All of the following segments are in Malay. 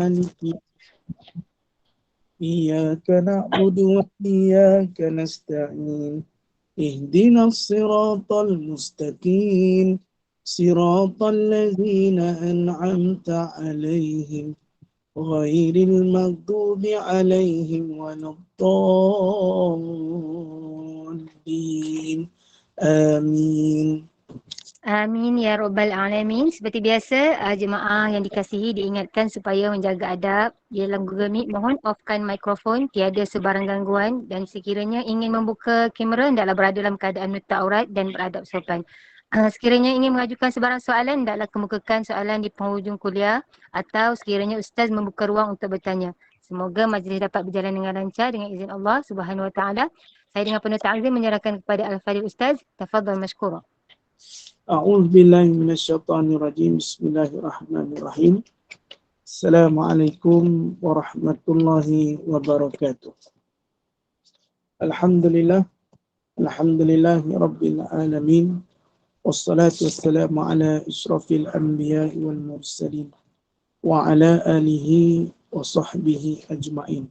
مالك إياك نعبد وإياك نستعين اهدنا الصراط المستقيم صراط الذين أنعمت عليهم غير المغضوب عليهم ولا الضالين آمين. Amin ya rabbal alamin. Seperti biasa, jemaah yang dikasihi diingatkan supaya menjaga adab. Di dalam Google Meet, mohon offkan mikrofon, tiada sebarang gangguan, dan sekiranya ingin membuka kamera hendaklah berada dalam keadaan menutup aurat dan beradab sopan. Sekiranya ingin mengajukan sebarang soalan, hendaklah kemukakan soalan di penghujung kuliah atau sekiranya ustaz membuka ruang untuk bertanya. Semoga majlis dapat berjalan dengan lancar dengan izin Allah Subhanahu Wa Taala. Saya dengan penuh ta'zim menyerahkan kepada Al-Fadhil Ustaz. Tafadhal mashkura. أعوذ بالله من الشيطان الرجيم بسم الله الرحمن الرحيم السلام عليكم ورحمة الله وبركاته الحمد لله رب العالمين والصلاة والسلام على أشرف الأنبياء والمرسلين وعلى آله وصحبه أجمعين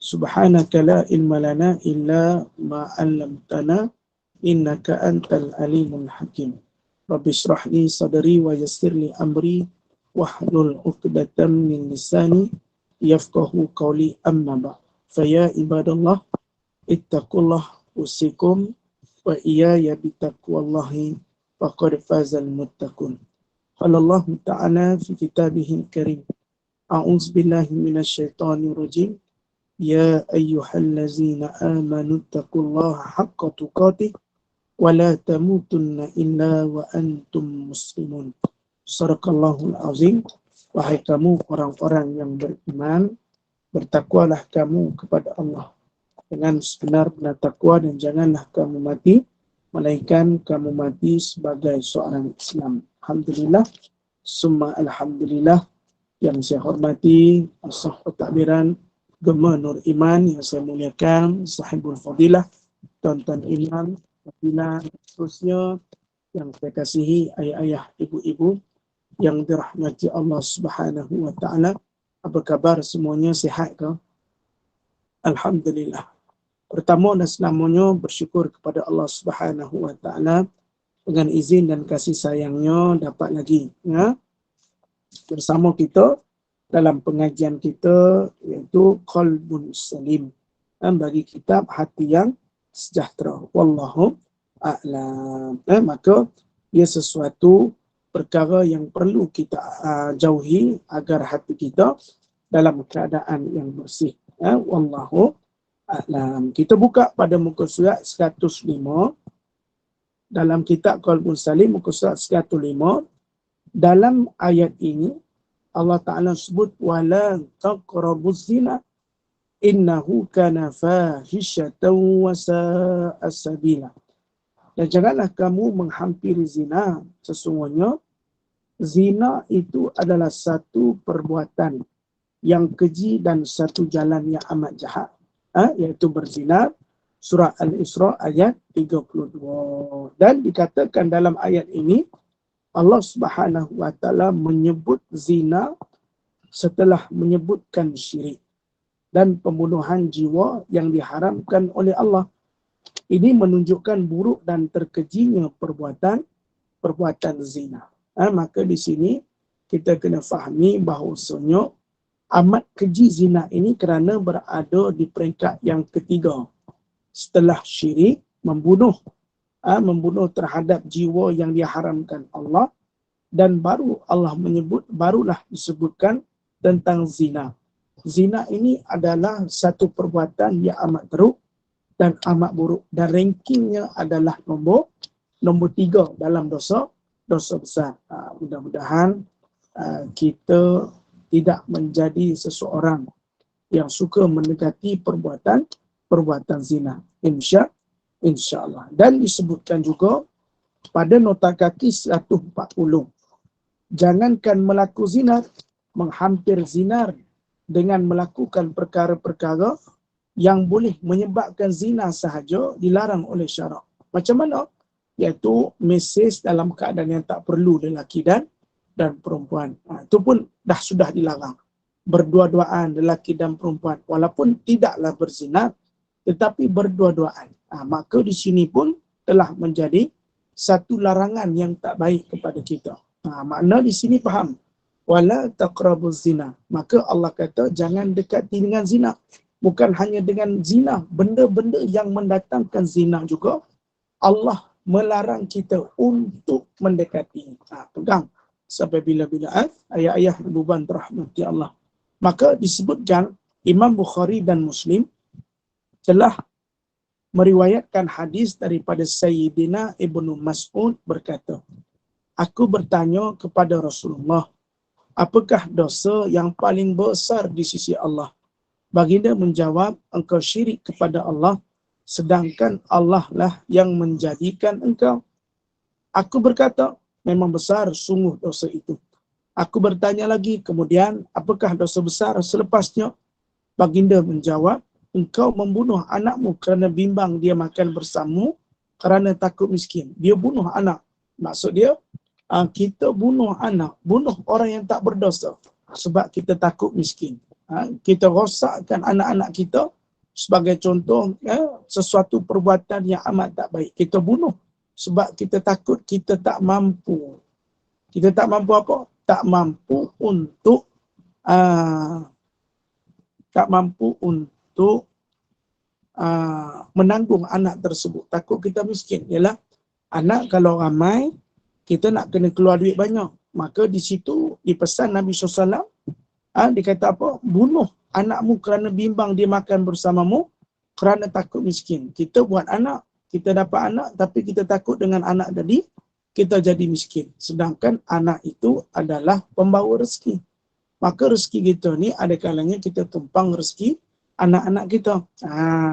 سبحانك لا علم لنا إلا ما علمتنا إنك أنت العليم الحكيم رب اشرح لي صدري ويسر لي أمري واحلل عقدة من لساني يفقهوا قولي أما بعد فيا عباد الله اتقوا الله أوصيكم وإياي بتقوى الله فقد فاز المتقون قال الله تعالى في كتابه الكريم أعوذ بالله من الشيطان الرجيم يا أيها الذين آمنوا اتقوا الله حق تقاته ولا تموتن إلا وأنتم مسلمون. Sadaqallahul azim. Wahai kamu orang-orang yang beriman, bertakwalah kamu kepada Allah dengan sebenar-benar takwa dan janganlah kamu mati melainkan kamu mati sebagai seorang Islam. Alhamdulillah, summa alhamdulillah. Yang saya hormati as-sahhu takbiran Gema Nur Iman yang saya muliakan, sahibul fadilah, tuan-tuan imam, fadilah, seterusnya yang saya kasihi ayah-ayah, ibu-ibu yang dirahmati Allah Subhanahu wa taala. Apa khabar semuanya, sihat ke? Alhamdulillah. Pertama dan selamanya bersyukur kepada Allah Subhanahu wa taala dengan izin dan kasih sayangnya dapat lagi bersama kita dalam pengajian kita iaitu Qalbun Salim, bagi kitab hati yang sejahtera. Wallahu a'lam. Maka ia sesuatu perkara yang perlu kita jauhi agar hati kita dalam keadaan yang bersih. Wallahu a'lam. Kita buka pada muka surat 105 dalam kitab Qalbun Salim, muka surat 105. Dalam ayat ini Allah Ta'ala sebut wala taqrabuz zina innahu kana fahishatan wa sa'a sabila. Dan janganlah kamu menghampiri zina, sesungguhnya zina itu adalah satu perbuatan yang keji dan satu jalan yang amat jahat, iaitu berzina. Surah Al-Isra ayat 32. Dan dikatakan dalam ayat ini Allah Subhanahu wa taala menyebut zina setelah menyebutkan syirik dan pembunuhan jiwa yang diharamkan oleh Allah. Ini menunjukkan buruk dan terkejinya perbuatan zina. Maka di sini kita kena fahami bahawasanya amat keji zina ini kerana berada di peringkat yang ketiga setelah syirik, membunuh terhadap jiwa yang diharamkan Allah, dan baru Allah barulah disebutkan tentang zina. Zina ini adalah satu perbuatan yang amat teruk dan amat buruk, dan rankingnya adalah nombor 3 dalam dosa besar. Mudah-mudahan kita tidak menjadi seseorang yang suka mendekati perbuatan zina. InsyaAllah. Dan disebutkan juga pada nota kaki 140. Jangankan melaku zina, menghampir zinar dengan melakukan perkara-perkara yang boleh menyebabkan zina sahaja dilarang oleh syarak. Macam mana? Iaitu mesej dalam keadaan yang tak perlu lelaki dan perempuan. Itu pun sudah dilarang. berdua-duaan lelaki dan perempuan walaupun tidaklah berzina tetapi berdua-duaan. Maka di sini pun telah menjadi satu larangan yang tak baik kepada kita. Makna di sini faham. Wala taqrabuz zina. Maka Allah kata jangan dekati dengan zina. Bukan hanya dengan zina, benda-benda yang mendatangkan zina juga Allah melarang kita untuk mendekati. Pegang sampai bila-bila ayah-ayah ibu-bapa rahmati Allah. Maka disebutkan Imam Bukhari dan Muslim telah meriwayatkan hadis daripada Sayyidina Ibnu Mas'ud berkata, aku bertanya kepada Rasulullah, apakah dosa yang paling besar di sisi Allah? Baginda menjawab, engkau syirik kepada Allah, sedangkan Allah lah yang menjadikan engkau. Aku berkata, memang besar sungguh dosa itu. Aku bertanya lagi, kemudian apakah dosa besar selepasnya? Baginda menjawab, engkau membunuh anakmu kerana bimbang dia makan bersamamu kerana takut miskin. Dia bunuh anak. Maksud dia, kita bunuh anak, bunuh orang yang tak berdosa sebab kita takut miskin. Kita rosakkan anak-anak kita sebagai contoh sesuatu perbuatan yang amat tak baik. Kita bunuh sebab kita takut kita tak mampu. Kita tak mampu apa? Tak mampu untuk menanggung anak tersebut. Takut kita miskin. Ialah anak kalau ramai, kita nak kena keluar duit banyak. Maka di situ dipesan Nabi SAW, dia kata apa? Bunuh anakmu kerana bimbang dia makan bersamamu kerana takut miskin. Kita buat anak, kita dapat anak tapi kita takut dengan anak tadi, kita jadi miskin. Sedangkan anak itu adalah pembawa rezeki. Maka rezeki kita ni ada kalanya kita tumpang rezeki anak-anak kita.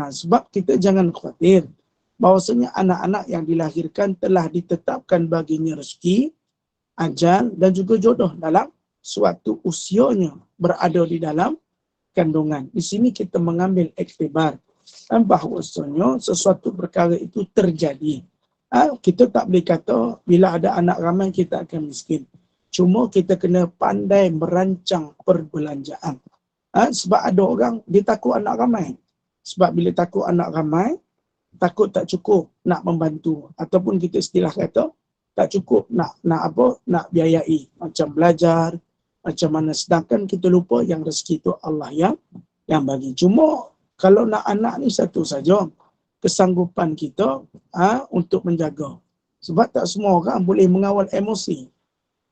Sebab kita jangan khawatir bahawasanya anak-anak yang dilahirkan telah ditetapkan baginya rezeki, ajal dan juga jodoh dalam suatu usianya berada di dalam kandungan. Di sini kita mengambil iktibar bahawasanya sesuatu perkara itu terjadi. Kita tak boleh kata bila ada anak ramai kita akan miskin. Cuma kita kena pandai merancang perbelanjaan. Sebab ada orang dia takut anak ramai. Sebab bila takut anak ramai, takut tak cukup nak membantu. Ataupun kita istilah kata, tak cukup nak biayai. Macam belajar, macam mana. Sedangkan kita lupa yang rezeki itu Allah yang bagi. Cuma kalau nak anak ni satu saja kesanggupan kita untuk menjaga. Sebab tak semua orang boleh mengawal emosi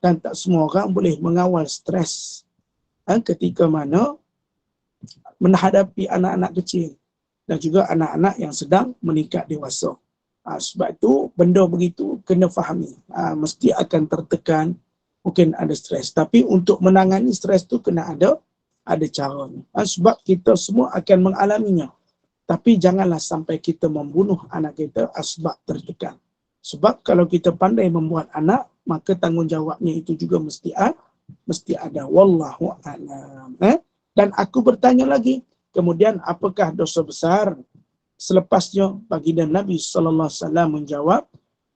dan tak semua orang boleh mengawal stres ketika mana menghadapi anak-anak kecil dan juga anak-anak yang sedang meningkat dewasa. Sebab itu benda begitu kena fahami. Mesti akan tertekan, mungkin ada stres. Tapi untuk menangani stres tu kena ada caranya. Sebab kita semua akan mengalaminya. Tapi janganlah sampai kita membunuh anak kita sebab tertekan. Sebab kalau kita pandai membuat anak, maka tanggungjawabnya itu juga mesti ada. Wallahu a'lam. Dan aku bertanya lagi, kemudian apakah dosa besar? Selepasnya baginda Nabi SAW menjawab,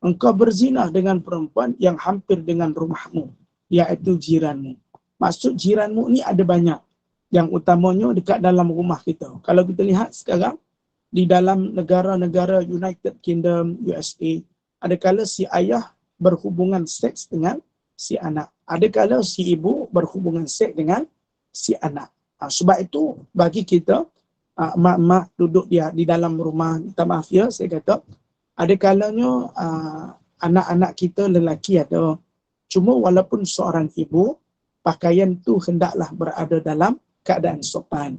engkau berzina dengan perempuan yang hampir dengan rumahmu, iaitu jiranmu. Maksud jiranmu ni ada banyak. Yang utamanya dekat dalam rumah kita. Kalau kita lihat sekarang, di dalam negara-negara United Kingdom, USA, ada kala si ayah berhubungan seks dengan si anak. Ada kala si ibu berhubungan seks dengan si anak. Sebab itu bagi kita, mak-mak duduk di dalam rumah, minta maaf ya, saya kata, ada kalanya anak-anak kita lelaki ada. Cuma walaupun seorang ibu, pakaian tu hendaklah berada dalam keadaan sopan.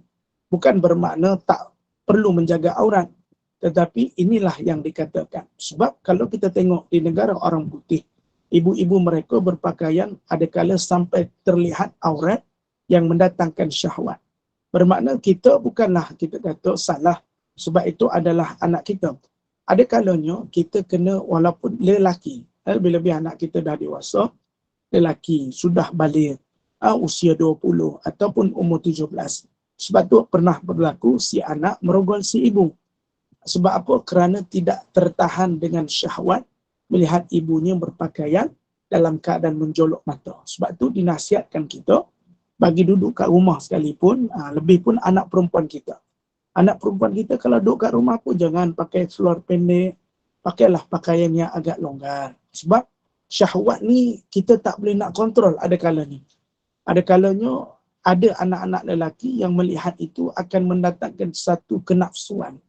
Bukan bermakna tak perlu menjaga aurat. Tetapi inilah yang dikatakan. Sebab kalau kita tengok di negara orang putih, ibu-ibu mereka berpakaian adakala sampai terlihat aurat yang mendatangkan syahwat. Bermakna kita bukanlah kita kata salah. Sebab itu adalah anak kita. Ada kalanya kita kena walaupun lelaki. Lebih-lebih anak kita dah dewasa, lelaki sudah balik. Usia 20 ataupun umur 17. Sebab tu pernah berlaku si anak merogol si ibu. Sebab apa? Kerana tidak tertahan dengan syahwat melihat ibunya berpakaian dalam keadaan menjolok mata. Sebab tu dinasihatkan kita bagi duduk kat rumah sekalipun, lebih pun anak perempuan kita. Anak perempuan kita kalau duduk kat rumah pun jangan pakai seluar pendek, pakailah pakaian yang agak longgar. Sebab syahwat ni kita tak boleh nak kontrol ada kalanya. Ada kalanya ada anak-anak lelaki yang melihat itu akan mendatangkan satu kenafsuan.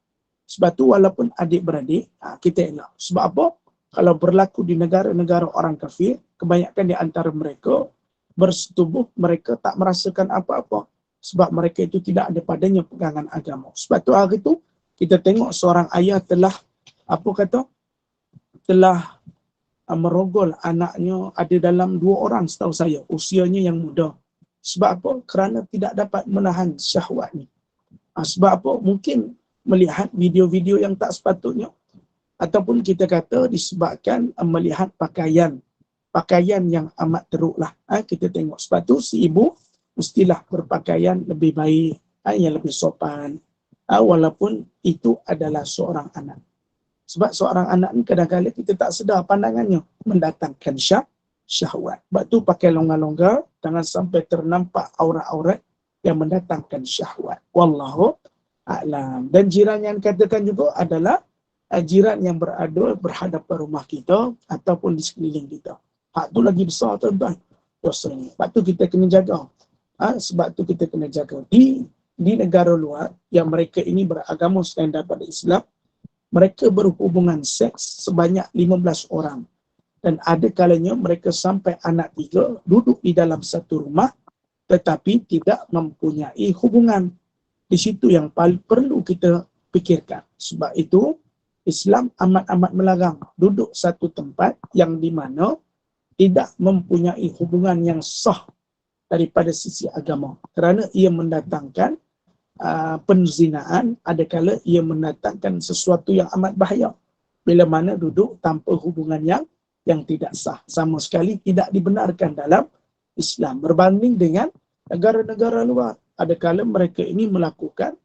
Sebab tu walaupun adik-beradik, kita elak. Sebab apa? Kalau berlaku di negara-negara orang kafir, kebanyakan di antara mereka bersetubuh, mereka tak merasakan apa-apa. Sebab mereka itu tidak ada padanya pegangan agama. Sebab tu hari tu, kita tengok seorang ayah telah, telah merogol anaknya, ada dalam 2 orang setahu saya, usianya yang muda. Sebab apa? Kerana tidak dapat menahan syahwat ni. Sebab apa? Mungkin melihat video-video yang tak sepatutnya, ataupun kita kata disebabkan melihat pakaian yang amat teruklah. Kita tengok. Sebab tu si ibu mestilah berpakaian lebih baik, yang lebih sopan, walaupun itu adalah seorang anak. Sebab seorang anak ni kadang-kadang kita tak sedar pandangannya mendatangkan syahwat. Sebab tu pakai longgar-longgar, jangan sampai ternampak aurat-aurat yang mendatangkan syahwat. Wallahu a'lam. Dan jiran yang katakan juga adalah jiran yang berada berhadapan rumah kita ataupun di sekeliling kita. Hak tu lagi besar tuan-tuan. Dosanya. Sebab tu kita kena jaga. Sebab tu kita kena jaga. Di negara luar yang mereka ini beragama selain daripada Islam, mereka berhubungan seks sebanyak 15 orang. Dan ada kalanya mereka sampai anak 3 duduk di dalam satu rumah tetapi tidak mempunyai hubungan. Di situ yang paling perlu kita fikirkan. Sebab itu Islam amat-amat melarang duduk satu tempat yang di mana tidak mempunyai hubungan yang sah daripada sisi agama. Kerana ia mendatangkan penzinaan, adakala ia mendatangkan sesuatu yang amat bahaya. Bila mana duduk tanpa hubungan yang tidak sah. Sama sekali tidak dibenarkan dalam Islam. Berbanding dengan negara-negara luar. Adakala mereka ini melakukan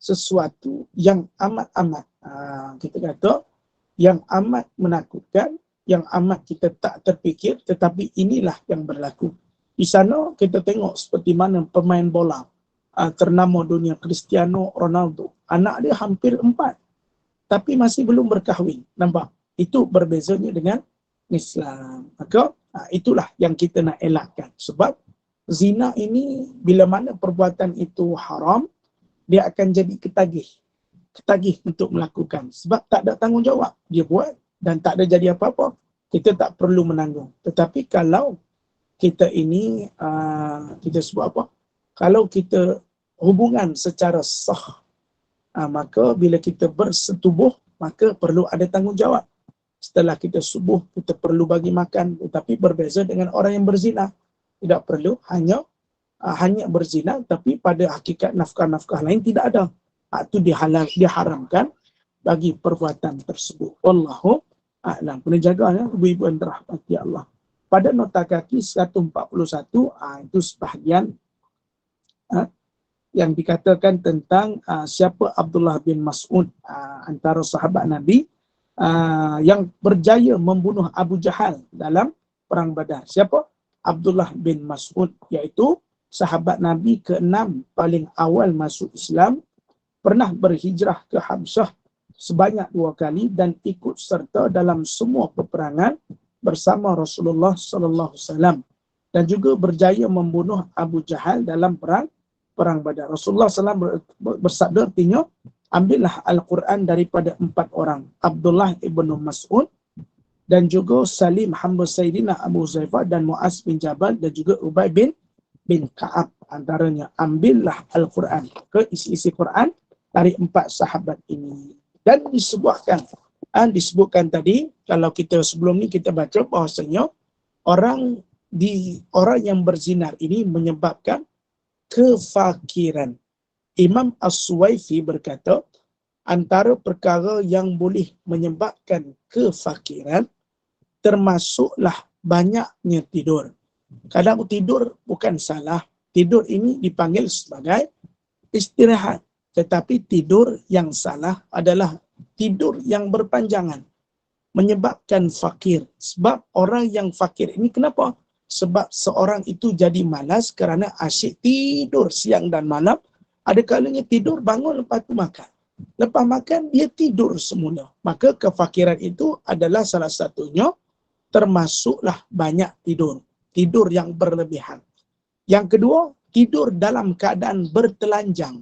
sesuatu yang amat-amat, kita kata, yang amat menakutkan, yang amat kita tak terfikir, tetapi inilah yang berlaku. Di sana kita tengok seperti mana pemain bola ternama dunia Cristiano Ronaldo. Anak dia hampir 4, tapi masih belum berkahwin. Nampak? Itu berbezanya dengan Islam. Maka itulah yang kita nak elakkan. Sebab zina ini bila mana perbuatan itu haram, dia akan jadi ketagih untuk melakukan. Sebab tak ada tanggungjawab. Dia buat dan tak ada jadi apa-apa. Kita tak perlu menanggung. Tetapi kalau kita ini, kita sebut apa? Kalau kita hubungan secara sah, maka bila kita bersetubuh, maka perlu ada tanggungjawab. Setelah kita subuh, kita perlu bagi makan. Tetapi berbeza dengan orang yang berzina. Tidak perlu hanya berzina, tapi pada hakikat nafkah-nafkah lain tidak ada. Itu diharamkan bagi perbuatan tersebut. Wallahu a'lam. Kena jaga ya, ibu-ibu yang dirahmati Allah. Pada nota kaki 141, itu sebahagian yang dikatakan tentang siapa Abdullah bin Mas'ud, antara sahabat Nabi yang berjaya membunuh Abu Jahal dalam perang Badar. Siapa? Abdullah bin Mas'ud, iaitu sahabat Nabi ke-6 paling awal masuk Islam, pernah berhijrah ke Habsyah sebanyak 2 kali dan ikut serta dalam semua peperangan bersama Rasulullah sallallahu alaihi wasallam, dan juga berjaya membunuh Abu Jahal dalam perang Badar. Rasulullah SAW bersabda, artinya, ambillah Al-Quran daripada 4 orang. Abdullah ibn Mas'ud, dan juga Salim hamba Sayyidina Abu Zaifah, dan Mu'az bin Jabal, dan juga Ubay bin Ka'ab. Antaranya, ambillah Al-Quran, ke isi-isi Quran dari 4 sahabat ini. Dan disebutkan tadi, kalau kita sebelum ni kita baca bahasanya orang yang berzinar ini menyebabkan kefakiran. Imam As-Suwaifi berkata, antara perkara yang boleh menyebabkan kefakiran termasuklah banyaknya tidur. Kadang tidur bukan salah. Tidur ini dipanggil sebagai istirahat. Tetapi tidur yang salah adalah tidur yang berpanjangan, menyebabkan fakir. Sebab orang yang fakir ini kenapa? sebab seorang itu jadi malas kerana asyik tidur siang dan malam. Ada kalanya tidur, bangun, lepas tu makan. Lepas makan, dia tidur semula. Maka kefakiran itu adalah salah satunya, termasuklah banyak tidur. Tidur yang berlebihan. Yang kedua, tidur dalam keadaan bertelanjang.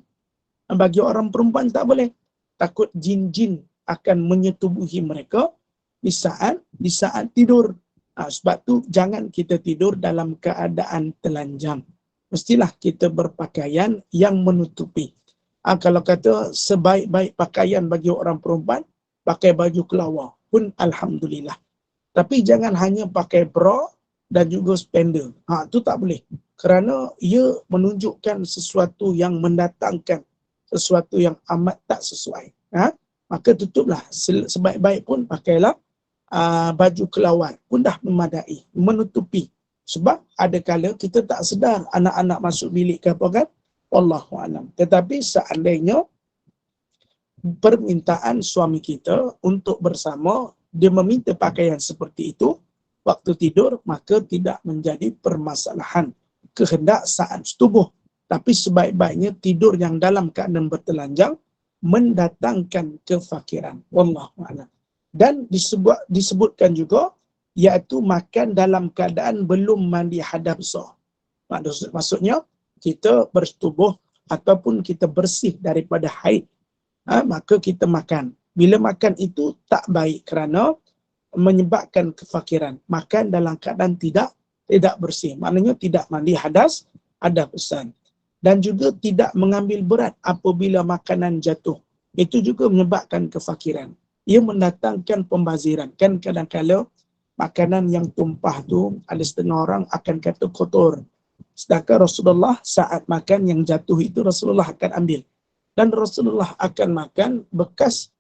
Bagi orang perempuan tak boleh. Takut jin-jin akan menyetubuhi mereka di saat tidur. Sebab tu jangan kita tidur dalam keadaan telanjang. Mestilah kita berpakaian yang menutupi. Kalau kata sebaik-baik pakaian bagi orang perempuan, pakai baju kelawar pun alhamdulillah. Tapi jangan hanya pakai bra dan juga spender. Tu tak boleh. Kerana ia menunjukkan sesuatu yang mendatangkan sesuatu yang amat tak sesuai. Maka tutuplah. Sebaik-baik pun pakailah baju kelawar pun dah memadai, menutupi. Sebab ada kala kita tak sedar anak-anak masuk bilik ke apa kan? Wallahualam. Tetapi seandainya permintaan suami kita untuk bersama, dia meminta pakaian seperti itu waktu tidur, maka tidak menjadi permasalahan kehendak saat tubuh. Tapi sebaik-baiknya tidur yang dalam keadaan bertelanjang mendatangkan kefakiran. Wallahualam. Dan disebutkan juga, iaitu makan dalam keadaan belum mandi hadas besar. Maksudnya, kita bertubuh ataupun kita bersih daripada haid, maka kita makan. Bila makan itu tak baik kerana menyebabkan kefakiran. Makan dalam keadaan tidak bersih. Maknanya tidak mandi hadas besar. Dan juga tidak mengambil berat apabila makanan jatuh. Itu juga menyebabkan kefakiran. Ia mendatangkan pembaziran. Kan kadang-kadang makanan yang tumpah tu, ada setengah orang akan kata kotor. Sedangkan Rasulullah saat makan yang jatuh itu, Rasulullah akan ambil. Dan Rasulullah akan makan bekas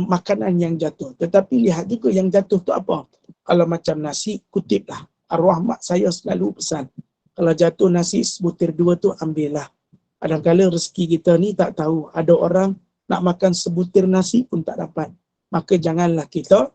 makanan yang jatuh. Tetapi lihat juga yang jatuh tu apa. Kalau macam nasi, kutiplah. Arwah mak saya selalu pesan. Kalau jatuh nasi sebutir dua tu, ambillah. Kadang-kadang rezeki kita ni tak tahu. Ada orang nak makan sebutir nasi pun tak dapat. Maka janganlah kita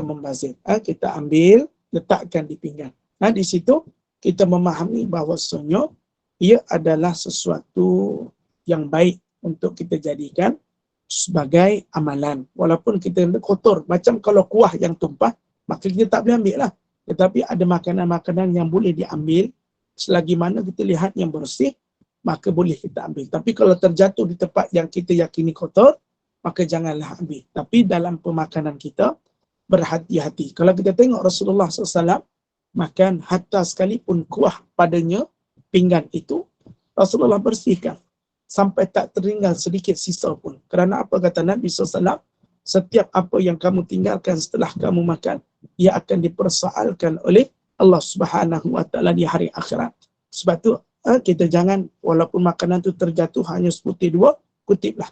membazir. Kita ambil, letakkan di pinggan. Di situ kita memahami bahawasanya ia adalah sesuatu yang baik untuk kita jadikan sebagai amalan. Walaupun kita kotor, macam kalau kuah yang tumpah, maka kita tak boleh ambil lah. Tetapi ada makanan-makanan yang boleh diambil, selagi mana kita lihat yang bersih, maka boleh kita ambil. Tapi kalau terjatuh di tempat yang kita yakini kotor, maka janganlah ambil. Tapi dalam pemakanan kita, berhati-hati. Kalau kita tengok Rasulullah SAW makan, hatta sekalipun kuah padanya, pinggan itu, Rasulullah bersihkan. Sampai tak tertinggal sedikit sisa pun. Kerana apa kata Nabi SAW? Setiap apa yang kamu tinggalkan setelah kamu makan, ia akan dipersoalkan oleh Allah Subhanahu Wa Taala di hari akhirat. Sebab tu kita jangan, walaupun makanan tu terjatuh hanya sebutir dua, kutiplah.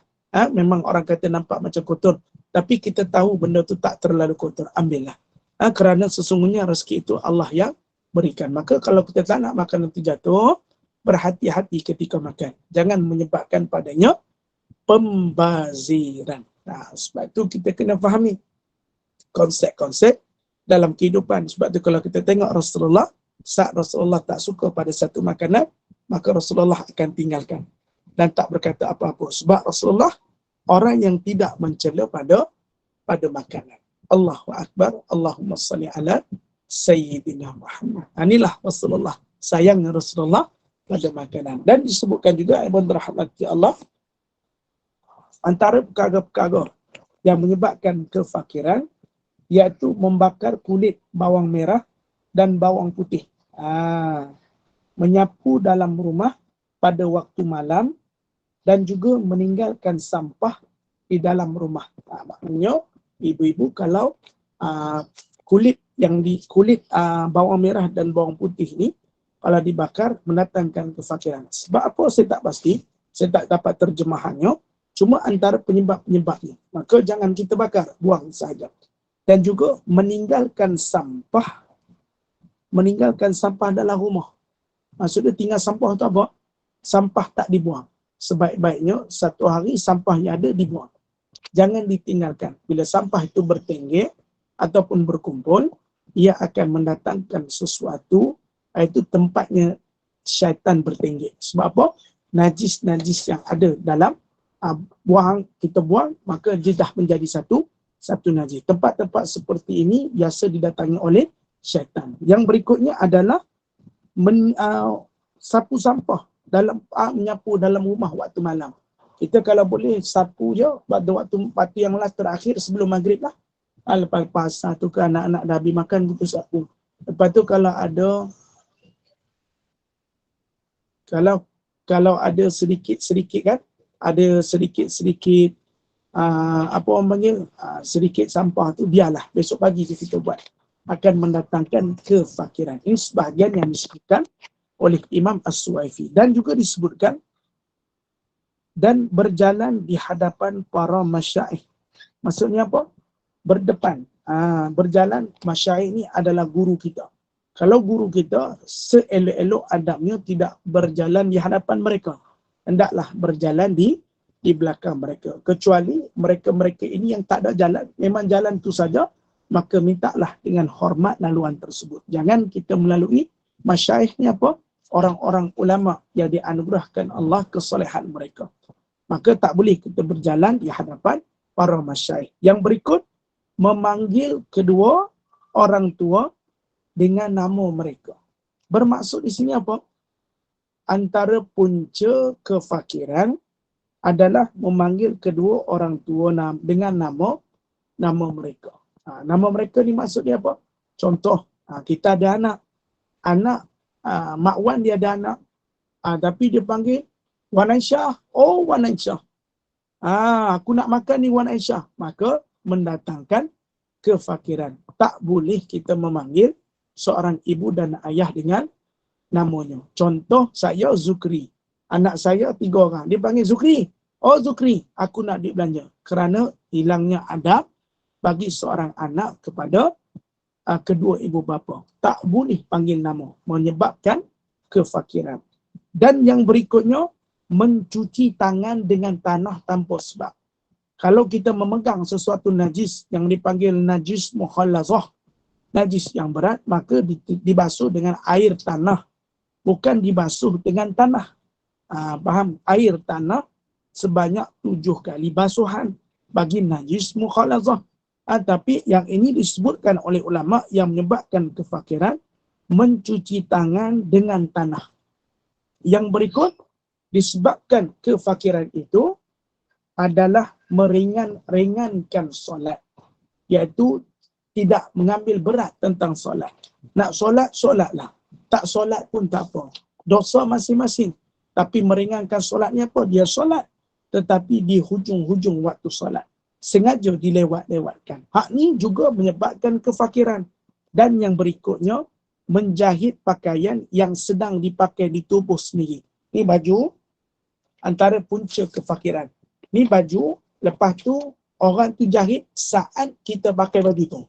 Memang orang kata nampak macam kotor, tapi kita tahu benda tu tak terlalu kotor, ambillah. Kerana sesungguhnya rezeki itu Allah yang berikan. Maka kalau kita tak nak makanan tu jatuh, berhati-hati ketika makan. Jangan menyebabkan padanya pembaziran. Sebab tu kita kena fahami konsep-konsep dalam kehidupan. Sebab tu kalau kita tengok Rasulullah, saat Rasulullah tak suka pada satu makanan, maka Rasulullah akan tinggalkan dan tak berkata apa-apa. Sebab Rasulullah orang yang tidak mencela pada makanan. Allahu Akbar, Allahumma salli ala Sayyidina Muhammad. Inilah Rasulullah, sayangnya Rasulullah pada makanan. Dan disebutkan juga, Ibn Rahmati Allah, antara perkara-perkara yang menyebabkan kefakiran, iaitu membakar kulit bawang merah dan bawang putih. Menyapu dalam rumah pada waktu malam dan juga meninggalkan sampah di dalam rumah. Maknanya ibu-ibu kalau kulit bawang merah dan bawang putih ni kalau dibakar mendatangkan kefakiran. Sebab apa saya tak pasti, saya tak dapat terjemahannya, cuma antara penyebab-penyebabnya. Maka jangan kita bakar, buang sahaja. Dan juga meninggalkan sampah dalam rumah. Maksudnya tinggal sampah tu apa? Sampah tak dibuang. Sebaik-baiknya satu hari sampah yang ada dibuang. Jangan ditinggalkan. Bila sampah itu bertengger ataupun berkumpul, ia akan mendatangkan sesuatu Itu tempatnya syaitan bertinggi. Sebab apa? Najis-najis yang ada dalam kita buang, maka dia dah menjadi satu najis. Tempat-tempat seperti ini biasa didatangi oleh syaitan. Yang berikutnya adalah sapu sampah menyapu dalam rumah waktu malam. Kita kalau boleh sapu je pada waktu yang last terakhir sebelum maghrib lah. Lepas tu ke anak-anak dah habis makan, kita sapu. Lepas tu kalau ada sedikit-sedikit kan, ada sedikit-sedikit apa orang panggil, sedikit sampah tu, biarlah besok pagi kita buat, akan mendatangkan kefakiran. Ini sebahagian yang disebutkan oleh Imam As-Suwaifi. Dan juga disebutkan, dan berjalan di hadapan para masyaikh. Maksudnya apa? Berdepan. Berjalan, masyaikh ni adalah guru kita. Kalau guru kita, seelok-elok adabnya tidak berjalan di hadapan mereka. Hendaklah berjalan di belakang mereka. Kecuali mereka-mereka ini yang tak ada jalan, memang jalan tu saja, maka mintalah dengan hormat laluan tersebut. Jangan kita melalui masyaikhnya apa? Orang-orang ulama yang dianugerahkan Allah kesalehan mereka. Maka tak boleh kita berjalan di hadapan para masyaikh. Yang berikut, memanggil kedua orang tua dengan nama mereka. Bermaksud di sini apa? Antara punca kefakiran adalah memanggil kedua orang tua dengan nama mereka. Nama mereka ni maksudnya apa? Contoh, kita ada anak Mak Wan dia ada anak, tapi dia panggil Wan Aisyah. Oh, Wan Aisyah. Aku nak makan ni Wan Aisyah. Maka mendatangkan kefakiran. Tak boleh kita memanggil seorang ibu dan ayah dengan namanya. Contoh, saya Zukri. Anak saya 3 orang. Dia panggil Zukri. Oh Zukri, aku nak duit belanja. Kerana hilangnya adab bagi seorang anak kepada kedua ibu bapa. Tak boleh panggil nama. Menyebabkan kefakiran. Dan yang berikutnya, mencuci tangan dengan tanah tanpa sebab. Kalau kita memegang sesuatu najis yang dipanggil najis mukhallazah, najis yang berat, maka dibasuh dengan air tanah. Bukan dibasuh dengan tanah. Faham? Air tanah sebanyak 7 kali basuhan bagi najis mukhallazah. Tapi yang ini disebutkan oleh ulama yang menyebabkan kefakiran, mencuci tangan dengan tanah. Yang berikut, disebabkan kefakiran itu adalah meringankan solat. Iaitu tidak mengambil berat tentang solat. Nak solat, solatlah. Tak solat pun tak apa. Dosa masing-masing. Tapi meringankan solatnya apa? Dia solat. Tetapi di hujung-hujung waktu solat. Sengaja dilewat-lewatkan. Hak ni juga menyebabkan kefakiran. Dan yang berikutnya, menjahit pakaian yang sedang dipakai di tubuh sendiri. Ni baju, antara punca kefakiran. Ni baju, lepas tu orang tu jahit saat kita pakai baju tu.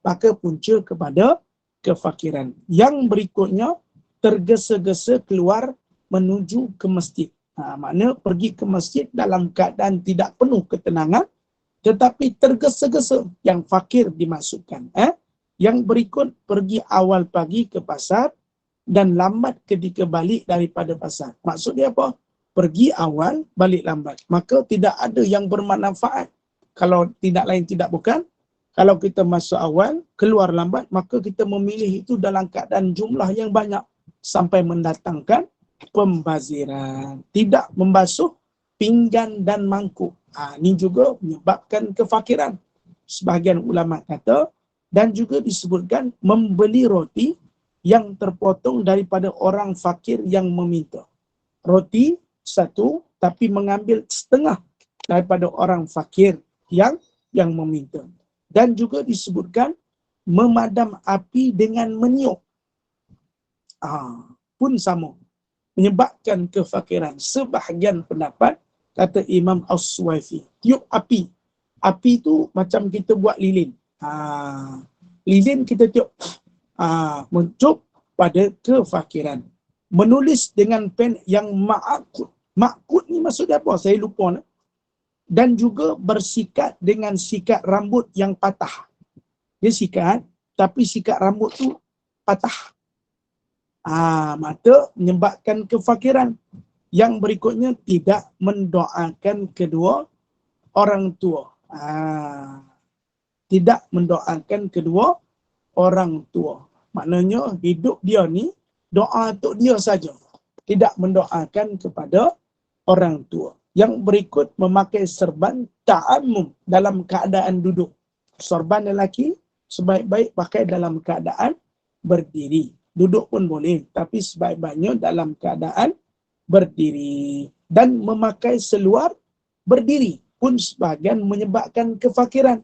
Maka punca kepada kefakiran. Yang berikutnya, tergesa-gesa keluar menuju ke masjid. Makna pergi ke masjid dalam keadaan tidak penuh ketenangan, tetapi tergesa-gesa, yang fakir dimasukkan. Yang berikut, pergi awal pagi ke pasar dan lambat ketika balik daripada pasar. Maksudnya apa? Pergi awal, balik lambat. Maka tidak ada yang bermanfaat. Kalau tidak lain tidak bukan, kalau kita masuk awal, keluar lambat, maka kita memilih itu dalam keadaan jumlah yang banyak sampai mendatangkan pembaziran. Tidak membasuh pinggan dan mangkuk. Ini juga menyebabkan kefakiran. Sebahagian ulama kata, dan juga disebutkan membeli roti yang terpotong daripada orang fakir yang meminta. Roti satu, tapi mengambil setengah daripada orang fakir yang meminta. Dan juga disebutkan memadam api dengan meniup. Pun sama. Menyebabkan kefakiran. Sebahagian pendapat, kata Imam As-Suwaifi, tiup api. Api tu macam kita buat lilin. Lilin kita tiup. Mencup pada kefakiran. Menulis dengan pen yang ma'akut. Ma'akut ni maksudnya apa? Saya lupa. Dan juga bersikat dengan sikat rambut yang patah. Dia sikat, tapi sikat rambut tu patah. Maka menyebabkan kefakiran. Yang berikutnya, tidak mendoakan kedua orang tua. Tidak mendoakan kedua orang tua. Maknanya hidup dia ni doa untuk dia saja. Tidak mendoakan kepada orang tua. Yang berikut, memakai serban ta'ammum dalam keadaan duduk. Sorban lelaki sebaik-baik pakai dalam keadaan berdiri. Duduk pun boleh, tapi sebaik-baiknya dalam keadaan berdiri. Dan memakai seluar berdiri pun sebahagian menyebabkan kefakiran.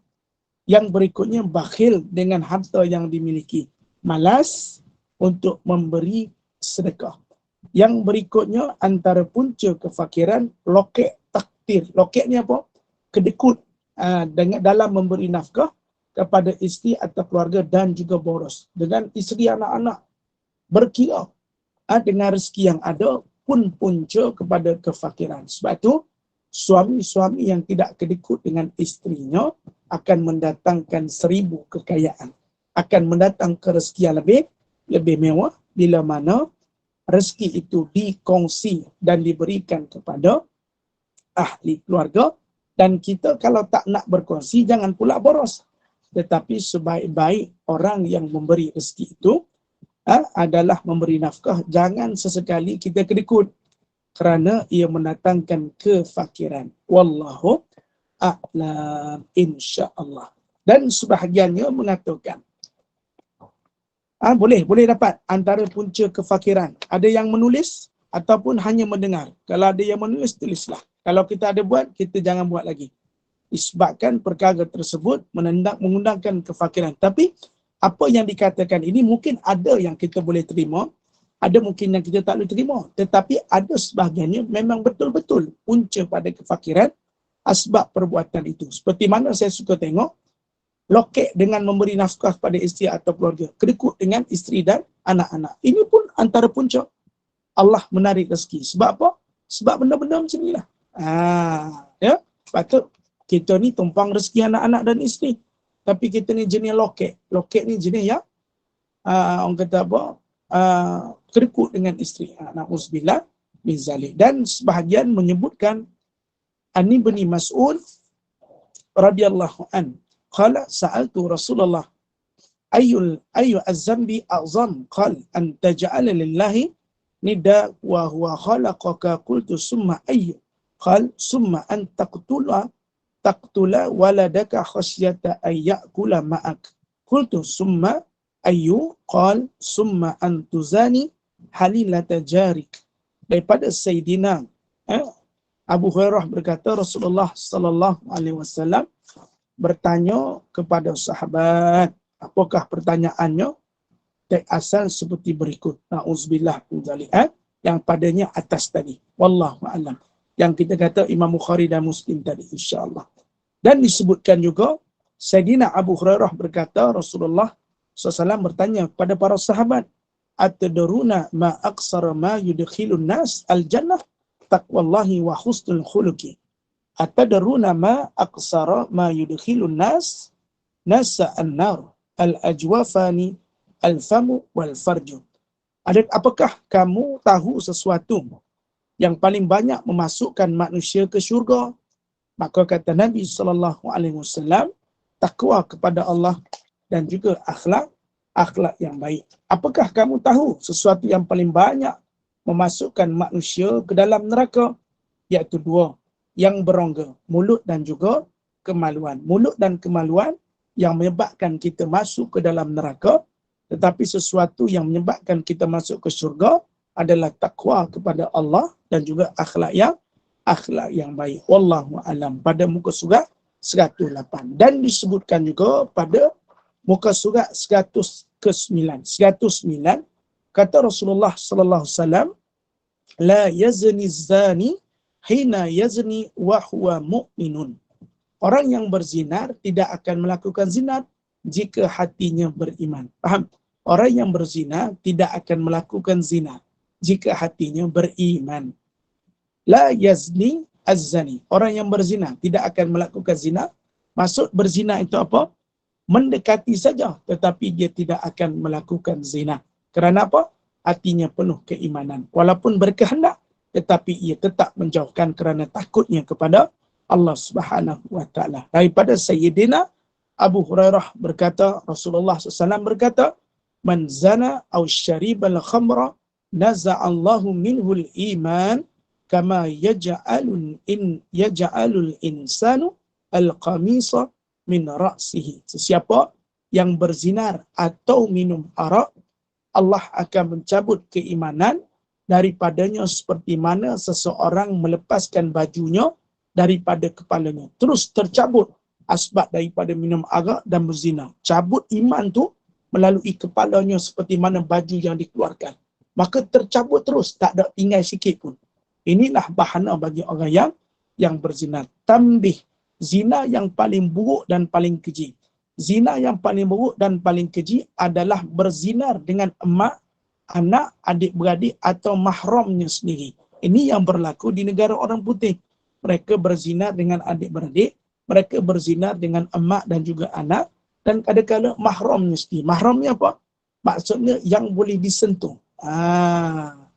Yang berikutnya, bakhil dengan harta yang dimiliki. Malas untuk memberi sedekah. Yang berikutnya, antara punca kefakiran, lokek takdir. Lokek ni apa? Kedekut dalam memberi nafkah kepada isteri atau keluarga dan juga boros. Dengan isteri anak-anak berkira dengan rezeki yang ada pun punca kepada kefakiran. Sebab itu, suami-suami yang tidak kedekut dengan isterinya akan mendatangkan 1000 kekayaan. Akan mendatangkan rezeki yang lebih mewah bila mana rezeki itu dikongsi dan diberikan kepada ahli keluarga. Dan kita kalau tak nak berkongsi, jangan pula boros. Tetapi sebaik-baik orang yang memberi rezeki itu adalah memberi nafkah. Jangan sesekali kita kedekut kerana ia mendatangkan kefakiran. Wallahu a'lam, insya-Allah. Dan sebahagiannya mengatakan boleh dapat antara punca kefakiran. Ada yang menulis ataupun hanya mendengar. Kalau ada yang menulis, tulislah. Kalau kita ada buat, kita jangan buat lagi. Disebabkan perkara tersebut mengundangkan kefakiran. Tapi apa yang dikatakan ini mungkin ada yang kita boleh terima, ada mungkin yang kita tak boleh terima. Tetapi ada sebahagiannya memang betul-betul punca pada kefakiran asbab perbuatan itu. Seperti mana saya suka tengok, lokek dengan memberi nafkah pada isteri atau keluarga, kedekut dengan isteri dan anak-anak. Ini pun antara punca Allah menarik rezeki. Sebab apa? Sebab benda-benda macam inilah. Ya, patut kita ni tumpang rezeki anak-anak dan isteri. Tapi kita ni jenis lokek. Lokek ni jenis yang orang kata apa? Kedekut dengan isteri. Na'udzubillah min zalik. Dan sebahagian menyebutkan An Ibn Mas'ud radhiyallahu an qala sa'altu Rasulullah ayyu az-zambi a'zam qala an taj'ala lillahi nida wa huwa khalaqaka qultu summa ayyu qala summa an taqtula waladaka khasyata ay ya'kula ma'ak qultu summa ayyu qala summa an tuzani halilata jarik. Daripada Sayyidina Abu Hurairah berkata, Rasulullah sallallahu alaihi wasallam bertanya kepada sahabat. Apakah pertanyaannya? Dari asal seperti berikut. Na'udzubillah min dzalik. Yang padanya atas tadi. Wallahu a'lam. Yang kita kata Imam Bukhari dan Muslim tadi, insya-Allah. Dan disebutkan juga Sayyidina Abu Hurairah berkata, Rasulullah SAW bertanya kepada para sahabat, atadruna ma aqsara ma yudkhilun nas al-jannah taqwallahi wa husnul khuluqi. Atadruna ma aqsara ma yudkhilun nas nasa an-nar al-ajwafani al-famu wal farju. Apakah kamu tahu sesuatu yang paling banyak memasukkan manusia ke syurga? Maka kata Nabi SAW, takwa kepada Allah dan juga akhlak yang baik. Apakah kamu tahu sesuatu yang paling banyak memasukkan manusia ke dalam neraka? Iaitu 2, yang berongga, mulut dan juga kemaluan. Mulut dan kemaluan yang menyebabkan kita masuk ke dalam neraka, tetapi sesuatu yang menyebabkan kita masuk ke syurga adalah takwa kepada Allah dan juga akhlak yang baik. Wallahu a'lam. Pada muka surat 108. Dan disebutkan juga pada muka surat 109. 109 kata Rasulullah sallallahu alaihi wasallam, la yazni zani hina yazni wa huwa mu'minun. Orang yang berzinar tidak akan melakukan zinar jika hatinya beriman. Faham? Orang yang berzina tidak akan melakukan zina jika hatinya beriman. La yazni az-zani. Orang yang berzina tidak akan melakukan zina. Maksud berzina itu apa? Mendekati saja, tetapi dia tidak akan melakukan zina. Kerana apa? hatinya penuh keimanan. Walaupun berkehendak, tetapi ia tetap menjauhkan kerana takutnya kepada Allah Subhanahu wa taala. Daripada Sayyidina Abu Hurairah berkata, Rasulullah SAW berkata, "Man zana aw syaribal khamra naza'allahu minhul iman kama yaj'alul insanu al-qamisa min ra'sihi." Sesiapa yang berzinar atau minum arak, Allah akan mencabut keimanan daripadanya seperti mana seseorang melepaskan bajunya daripada kepalanya. Terus tercabut asbab daripada minum arak dan berzina. Cabut iman tu melalui kepalanya seperti mana baju yang dikeluarkan. Maka tercabut terus, tak ada tinggal sikit pun. Inilah bahana bagi orang yang berzina. Tambih, zina yang paling buruk dan paling keji. Zina yang paling buruk dan paling keji adalah berzinar dengan emak, anak, adik-beradik atau mahramnya sendiri. Ini yang berlaku di negara orang putih. Mereka berzinar dengan adik-beradik, mereka berzinar dengan emak dan juga anak, dan kadang-kadang mahramnya sendiri. Mahramnya apa? Maksudnya yang boleh disentuh.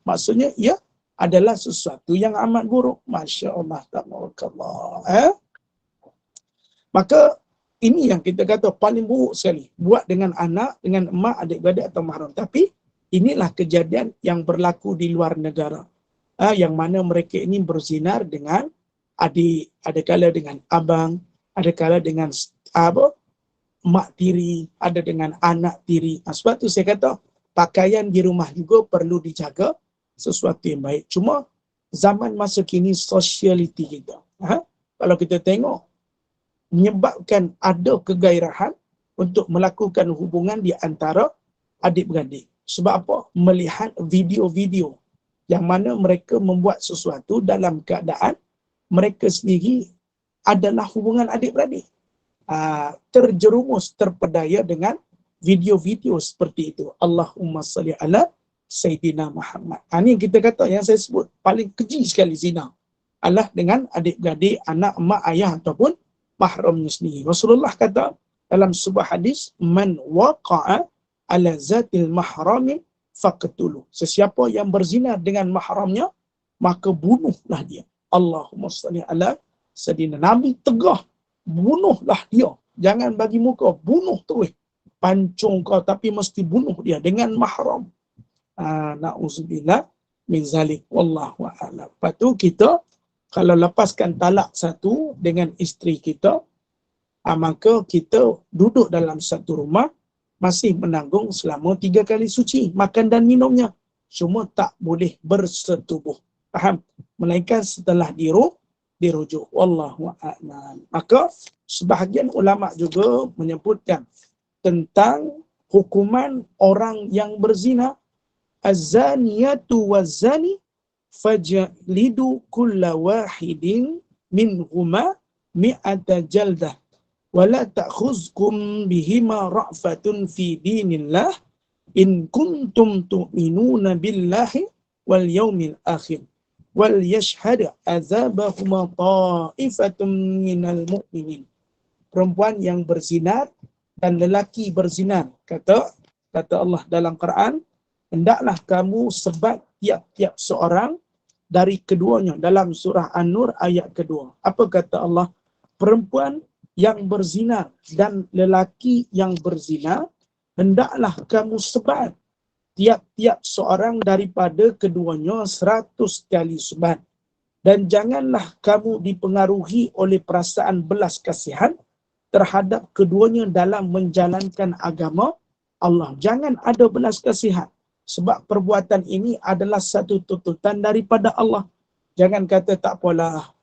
Maksudnya ia adalah sesuatu yang amat buruk. Masya Allah, tabarakallah. Maka ini yang kita kata paling buruk sekali. Buat dengan anak, dengan emak, adik-beradik atau mahram. Tapi inilah kejadian yang berlaku di luar negara. Yang mana mereka ini berzinar dengan adik, ada kala dengan abang, ada kala dengan mak tiri, ada dengan anak tiri. Sebab tu saya kata, pakaian di rumah juga perlu dijaga sesuatu yang baik. Cuma zaman masa kini sociality kita. Kalau kita tengok, menyebabkan ada kegairahan untuk melakukan hubungan di antara adik-beradik. Sebab apa? Melihat video-video yang mana mereka membuat sesuatu dalam keadaan mereka sendiri adalah hubungan adik-beradik. Terjerumus, terpedaya dengan video-video seperti itu. Allahumma salli ala Sayyidina Muhammad. Ini yang kita kata, yang saya sebut, paling keji sekali zina adalah dengan adik-beradik, anak, emak, ayah ataupun mahramnya sendiri. Rasulullah kata dalam sebuah hadis, "Man waqa'a ala zatil mahrami faqtuluh." Sesiapa yang berzina dengan mahramnya, maka bunuhlah dia. Allahumma salli ala Sayyidina. Nabi tegah, bunuhlah dia. Jangan bagi muka, bunuh terus. Pancung kau tapi mesti bunuh dia dengan mahram. Na'udzubillah min zalik. Wallahu a'lam. Lepas tu kita kalau lepaskan talak satu dengan isteri kita, maka kita duduk dalam satu rumah, masih menanggung selama 3 kali suci, makan dan minumnya. Cuma tak boleh bersetubuh. Faham? Melainkan setelah dirujuk. Wallahu a'lam. Maka sebahagian ulama juga menyebutkan tentang hukuman orang yang berzina. Az-zaniyatu waz-zani fajlidu kulla wahidin minhuma mi'ata jaldah wala ta'khuzkum bihima ra'fatun fi dinillah in kuntum tu'minuna billahi wal yaumil akhir wal yashhad azabahuma ta'ifatun minal mu'minin. Perempuan yang berzinar dan lelaki berzinar, kata Allah dalam Quran, hendaklah kamu sebat tiap-tiap seorang dari keduanya, dalam surah An-Nur ayat kedua. Apa kata Allah? Perempuan yang berzina dan lelaki yang berzina, hendaklah kamu sebat tiap-tiap seorang daripada keduanya 100 kali sebat. Dan janganlah kamu dipengaruhi oleh perasaan belas kasihan terhadap keduanya dalam menjalankan agama Allah. Jangan ada belas kasihan. Sebab perbuatan ini adalah satu tuntutan daripada Allah. Jangan kata tak apalah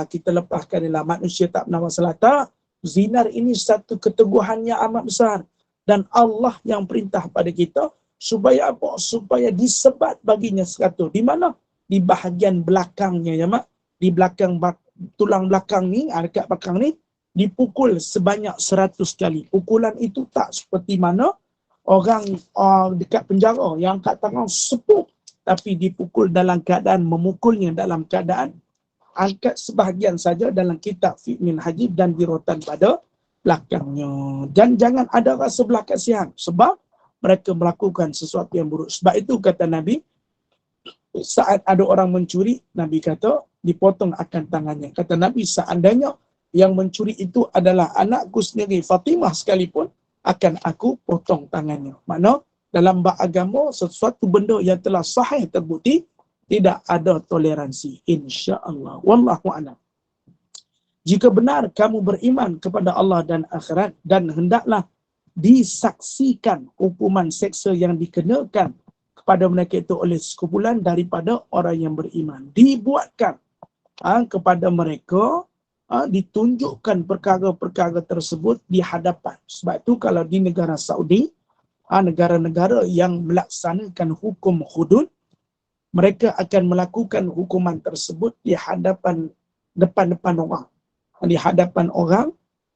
kita lepaskanlah, manusia tak pernah masalah. Tak, zinar ini satu keteguhan yang amat besar. Dan Allah yang perintah pada kita supaya apa? Supaya disebat baginya 100. Di mana? Di bahagian belakangnya, ya mak. Di belakang tulang belakang ni, dekat belakang ni, dipukul sebanyak 100 kali. Pukulan itu tak seperti mana orang dekat penjara yang angkat tangan sepuk, tapi dipukul dalam keadaan memukulnya dalam keadaan angkat sebahagian saja dalam kitab Fiqh min Hajib dan dirotan pada belakangnya. Dan jangan ada rasa belas kasihan, sebab mereka melakukan sesuatu yang buruk. Sebab itu kata Nabi, saat ada orang mencuri, Nabi kata dipotong akan tangannya. Kata Nabi, seandainya yang mencuri itu adalah anakku sendiri, Fatimah sekalipun, akan aku potong tangannya. Makna dalam bab agama, sesuatu benda yang telah sahih terbukti, tidak ada toleransi. InsyaAllah. Wallahu a'lam. Jika benar kamu beriman kepada Allah dan akhirat, dan hendaklah disaksikan hukuman seksa yang dikenakan kepada mereka itu oleh sekumpulan daripada orang yang beriman. Dibuatkan kepada mereka, ditunjukkan perkara-perkara tersebut di hadapan. Sebab itu kalau di negara Saudi, negara-negara yang melaksanakan hukum hudud, mereka akan melakukan hukuman tersebut di hadapan depan-depan orang. Di hadapan orang,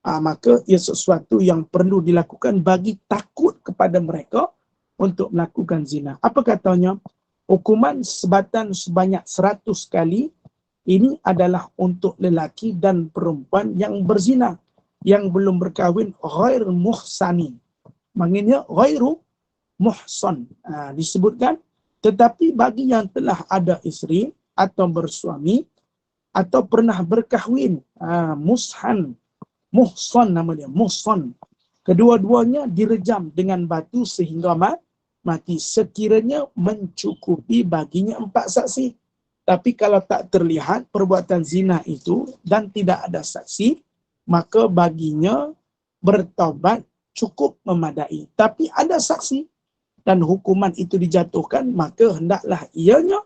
maka ia sesuatu yang perlu dilakukan bagi takut kepada mereka untuk melakukan zina. Apa katanya? Hukuman sebatan sebanyak 100 kali ini adalah untuk lelaki dan perempuan yang berzina, yang belum berkahwin, ghair muhsani. Maksudnya ghairu muhsan. Disebutkan, tetapi bagi yang telah ada isteri atau bersuami atau pernah berkahwin, muhsan nama dia, muhsan. Kedua-duanya direjam dengan batu sehingga mati, sekiranya mencukupi baginya 4 saksi. Tapi kalau tak terlihat perbuatan zina itu dan tidak ada saksi, maka baginya bertaubat cukup memadai. Tapi ada saksi dan hukuman itu dijatuhkan, maka hendaklah ianya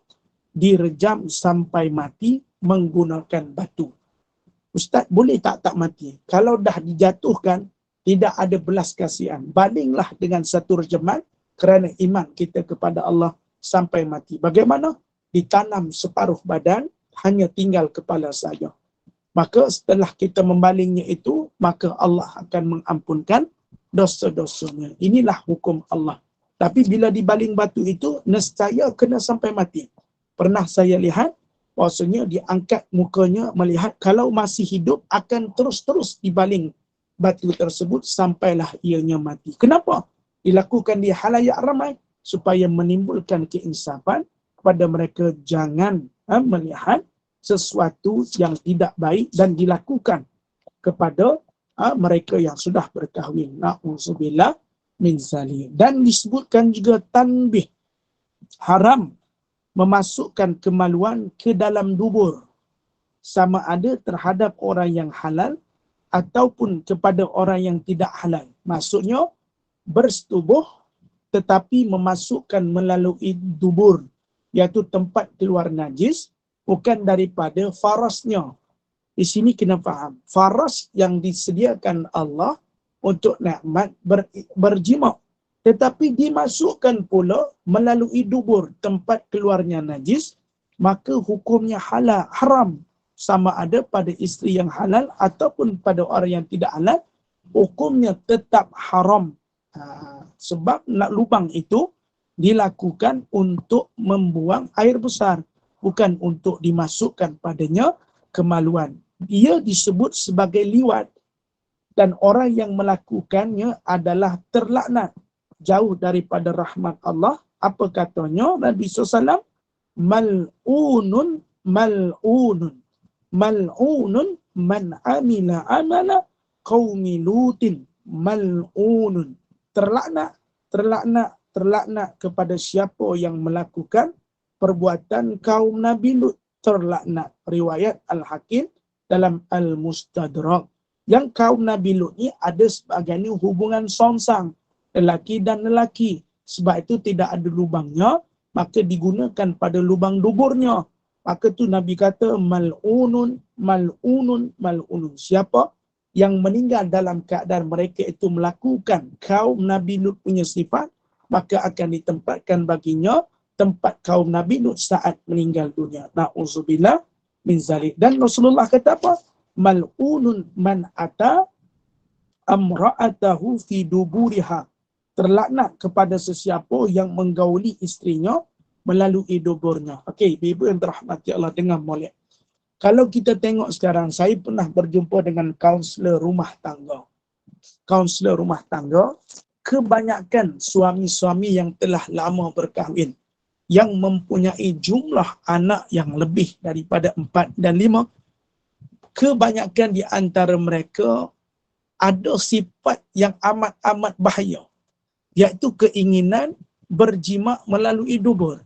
direjam sampai mati menggunakan batu. Ustaz, boleh tak mati? Kalau dah dijatuhkan, tidak ada belas kasihan. Bandinglah dengan satu rejaman kerana iman kita kepada Allah sampai mati. Bagaimana? Ditanam separuh badan, hanya tinggal kepala saja. Maka setelah kita membalingnya itu, maka Allah akan mengampunkan dosa-dosanya. Inilah hukum Allah. Tapi bila dibaling batu itu, nescaya kena sampai mati. Pernah saya lihat, bahasanya diangkat mukanya melihat kalau masih hidup akan terus-terus dibaling batu tersebut sampailah ianya mati. Kenapa? Dilakukan di halayak ramai supaya menimbulkan keinsafan kepada mereka, jangan melihat sesuatu yang tidak baik dan dilakukan kepada mereka yang sudah berkahwin. Na'udzubillah min zalik. Dan disebutkan juga tanbih, haram memasukkan kemaluan ke dalam dubur, sama ada terhadap orang yang halal ataupun kepada orang yang tidak halal. Maksudnya bersetubuh tetapi memasukkan melalui dubur, iaitu tempat keluar najis, bukan daripada farasnya. Di sini kena faham, faras yang disediakan Allah untuk nikmat berjima', tetapi dimasukkan pula melalui dubur, tempat keluarnya najis, maka hukumnya halal, haram. Sama ada pada isteri yang halal ataupun pada orang yang tidak halal, hukumnya tetap haram. Sebab lubang itu dilakukan untuk membuang air besar, bukan untuk dimasukkan padanya kemaluan. Ia disebut sebagai liwat, dan orang yang melakukannya adalah terlaknat, jauh daripada rahmat Allah. Apa katanya Nabi SAW? Mal'unun, mal'unun, mal'unun man amila amala qaumi lutin. Mal'unun, terlaknat, terlaknat, terlaknat kepada siapa yang melakukan perbuatan kaum Nabi Lut. Terlaknat. Riwayat Al-Hakim dalam Al-Mustadrak. Yang kaum Nabi Lut ni ada sebagian hubungan songsang, lelaki dan lelaki. Sebab itu tidak ada lubangnya, maka digunakan pada lubang duburnya. Maka tu Nabi kata mal'unun, mal'unun, mal'unun. Siapa yang meninggal dalam keadaan mereka itu melakukan kaum Nabi Lut punya sifat, maka akan ditempatkan baginya tempat kaum Nabi Lut saat meninggal dunia. Na'udzubillah min zalik. Dan Rasulullah kata apa? Mal'unun man ata amra'atahu fi duburiha. Terlaknat kepada sesiapa yang menggauli isterinya melalui duburnya. Okey, ibu yang terahmati Allah, dengar molek. Kalau kita tengok sekarang, saya pernah berjumpa dengan kaunselor rumah tangga. Kaunselor rumah tangga, kebanyakan suami-suami yang telah lama berkahwin, yang mempunyai jumlah anak yang lebih daripada 4 dan 5, kebanyakan di antara mereka ada sifat yang amat-amat bahaya, iaitu keinginan berjima melalui dubur.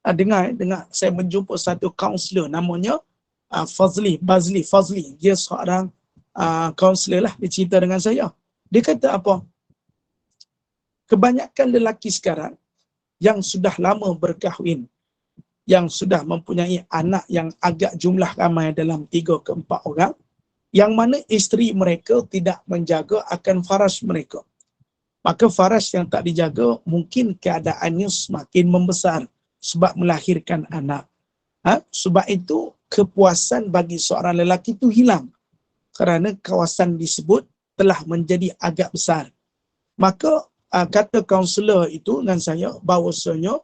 Dengar, saya menjumpa satu kaunselor namanya Fazli. Dia seorang kaunselor lah, dia cerita dengan saya. Dia kata apa? Kebanyakan lelaki sekarang yang sudah lama berkahwin, yang sudah mempunyai anak yang agak jumlah ramai dalam 3 ke 4 orang, yang mana isteri mereka tidak menjaga akan faras mereka. Maka faras yang tak dijaga, mungkin keadaannya semakin membesar sebab melahirkan anak. Sebab itu, kepuasan bagi seorang lelaki itu hilang kerana kawasan disebut telah menjadi agak besar. Maka kata kaunselor itu dengan saya bahawasanya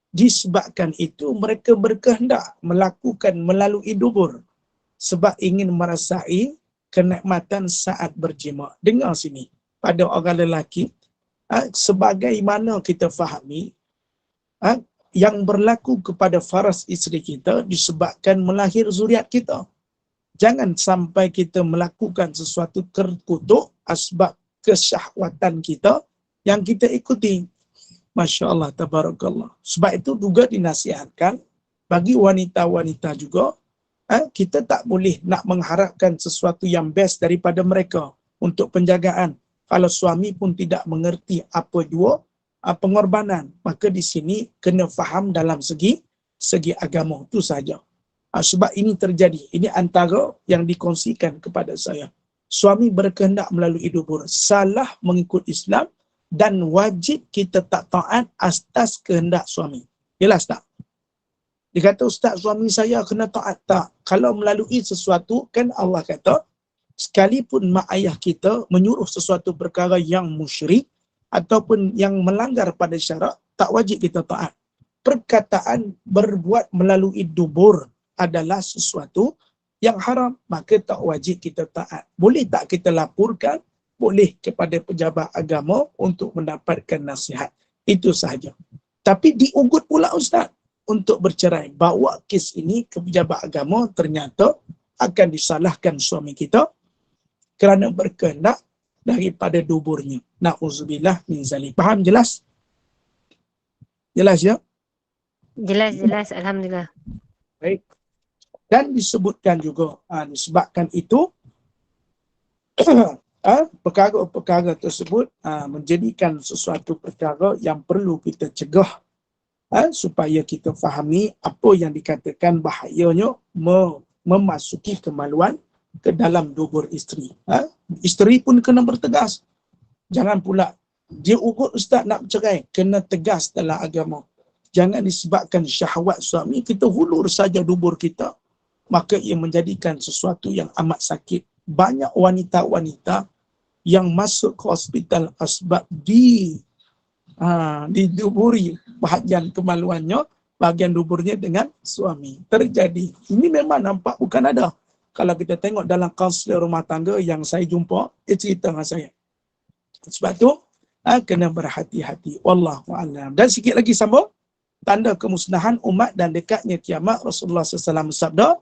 disebabkan itu mereka berkehendak melakukan melalui dubur sebab ingin merasai kenikmatan saat berjima. Dengar sini, pada orang lelaki, sebagaimana kita fahami, yang berlaku kepada faras isteri kita disebabkan melahir zuriat kita. Jangan sampai kita melakukan sesuatu terkutuk asbab kesyahwatan kita yang kita ikuti. Masya Allah, tabarakallah. Sebab itu juga dinasihatkan bagi wanita-wanita juga, kita tak boleh nak mengharapkan sesuatu yang best daripada mereka untuk penjagaan. Kalau suami pun tidak mengerti apa jua pengorbanan, maka di sini kena faham dalam segi agama itu saja. Sebab ini terjadi, ini antara yang dikongsikan kepada saya. Suami berkehendak melalui dubur, salah mengikut Islam, dan wajib kita tak taat atas kehendak suami. Jelas tak? Dia kata, Ustaz, suami saya kena taat. Tak. Kalau melalui sesuatu, kan Allah kata, sekalipun mak ayah kita menyuruh sesuatu perkara yang musyrik ataupun yang melanggar pada syarak, tak wajib kita taat. Perkataan berbuat melalui dubur adalah sesuatu yang haram, maka tak wajib kita taat. Boleh tak kita laporkan? Boleh kepada pejabat agama untuk mendapatkan nasihat. Itu sahaja. Tapi diugut pula Ustaz untuk bercerai. Bawa kes ini ke pejabat agama, ternyata akan disalahkan suami kita kerana berkehendak daripada duburnya. Na'udzubillah min zalik. Faham? Jelas? Jelas ya? Jelas. Alhamdulillah. Baik. Dan disebutkan juga, disebabkan itu, perkara tersebut menjadikan sesuatu perkara yang perlu kita cegah, supaya kita fahami apa yang dikatakan bahayanya memasuki kemaluan ke dalam dubur isteri. Isteri pun kena bertegas. Jangan pula dia ugut Ustaz nak bercerai, kena tegas dalam agama. Jangan disebabkan syahwat suami kita hulur saja dubur kita, maka ia menjadikan sesuatu yang amat sakit. Banyak wanita-wanita yang masuk ke hospital sebab diduburi bahagian kemaluannya, bahagian duburnya dengan suami. Terjadi. Ini memang nampak bukan ada. Kalau kita tengok dalam kaunselor rumah tangga yang saya jumpa, dia cerita dengan saya. Sebab tu, kena berhati-hati. Wallahu a'lam. Dan sikit lagi sambung. Tanda kemusnahan umat dan dekatnya kiamat, Rasulullah SAW sabda,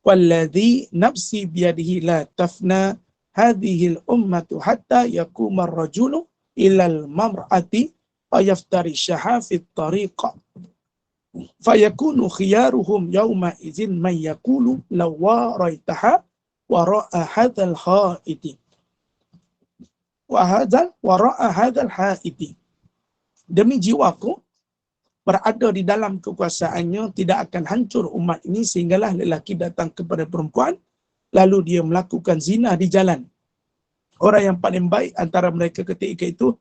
"Walladhi nafsi biyadihi la tafna hadhil ummatu hatta yakuma ar-rajulu ilal mamra'ati fayaftari syaha fit tariqa fayakunu khiyaruhum yawma idzin man yaqulu law waraitaha wara'a hadzal haiti wara'a hadzal haiti." Demi jiwaku berada di dalam kekuasaannya, tidak akan hancur umat ini sehinggalah lelaki datang kepada perempuan lalu dia melakukan zina di jalan. Orang yang paling baik antara mereka ketika itu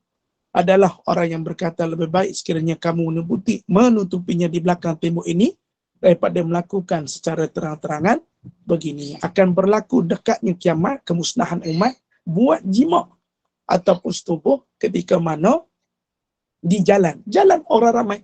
adalah orang yang berkata, lebih baik sekiranya kamu menutupinya di belakang tembok ini daripada melakukan secara terang-terangan begini. Akan berlaku dekatnya kiamat, kemusnahan umat buat jima ataupun setubuh ketika mana di jalan orang ramai,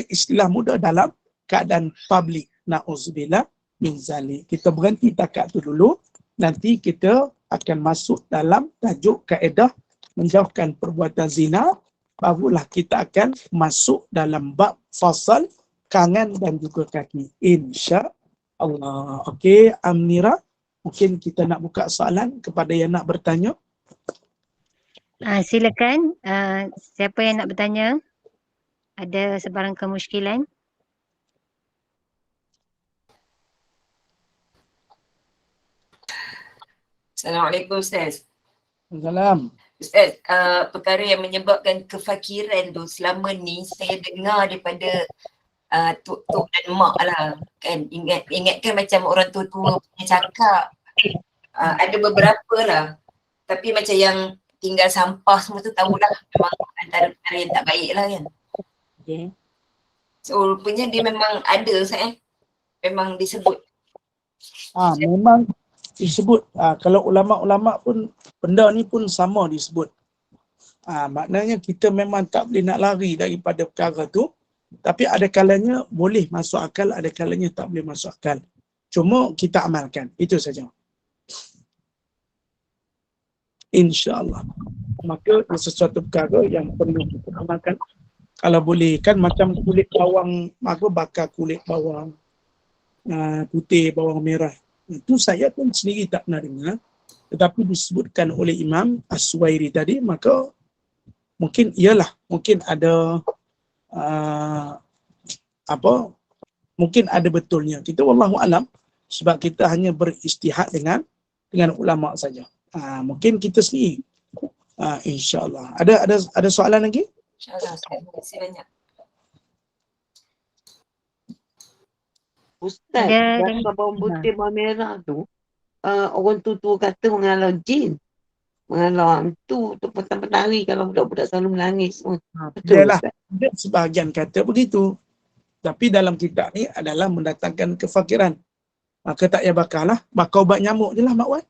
istilah mudah dalam keadaan publik. Na'udzubillah min zalik. Kita berhenti takat tu dulu. Nanti kita akan masuk dalam tajuk kaedah menjauhkan perbuatan zina barulah kita akan masuk dalam bab fasal tangan dan juga kaki. Insya-Allah. Okey, Amnira, mungkin kita nak buka soalan kepada yang nak bertanya. Silakan, siapa yang nak bertanya? Ada sebarang kemusykilan? Assalamualaikum Ustaz. Salam. Ustaz, perkara yang menyebabkan kefakiran tu selama ni saya dengar daripada tok dan mak lah kan, ingatkan macam orang tua-tua punya cakap, ada beberapa lah, tapi macam yang tinggal sampah semua tu tahulah memang antara perkara yang tak baik lah kan. Okay. So rupanya dia memang ada Ustaz memang disebut. Memang disebut. Kalau ulama-ulama pun benda ni pun sama disebut. Maknanya kita memang tak boleh nak lari daripada perkara tu, tapi ada kalanya boleh masuk akal, ada kalanya tak boleh masuk akal. Cuma kita amalkan, itu saja. InsyaAllah. Maka sesuatu perkara yang perlu kita amalkan. Kalau boleh kan, macam kulit bawang, maka bakar kulit bawang putih, bawang merah. Itu saya pun sendiri tak pernah dengar, tetapi disebutkan oleh Imam As-Suwairi tadi, maka mungkin iyalah, mungkin ada mungkin ada betulnya. Kita wallahu alam, sebab kita hanya beristihad dengan ulama saja. Mungkin kita sendiri. InsyaAllah. Ada soalan lagi? InsyaAllah. Terima kasih banyak. Ustaz, bakar bawang putih, bawang merah tu, orang tua kata mengalau jin, mengalau hantu, tu petang-petang hari kalau budak-budak selalu menangis. Betul Yalah, Ustaz? ada sebahagian kata begitu. Tapi dalam kitab ni adalah mendatangkan kefakiran. Maka tak payah bakar lah. Bakar ubat nyamuk je lah, Mak Wan.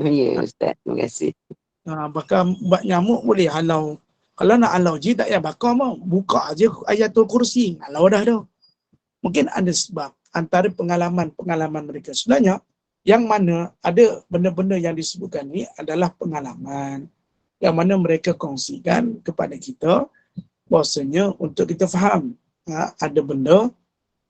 Ya Ustaz, terima kasih. Bakar ubat nyamuk boleh halau. Kalau nak halau je, tak payah bakar mau. Buka je Ayatul Kursi. Halau dah tu. Mungkin ada sebab antara pengalaman mereka. Sebenarnya, yang mana ada benda-benda yang disebutkan ni adalah pengalaman. Yang mana mereka kongsikan kepada kita, bahasanya untuk kita faham. Ada benda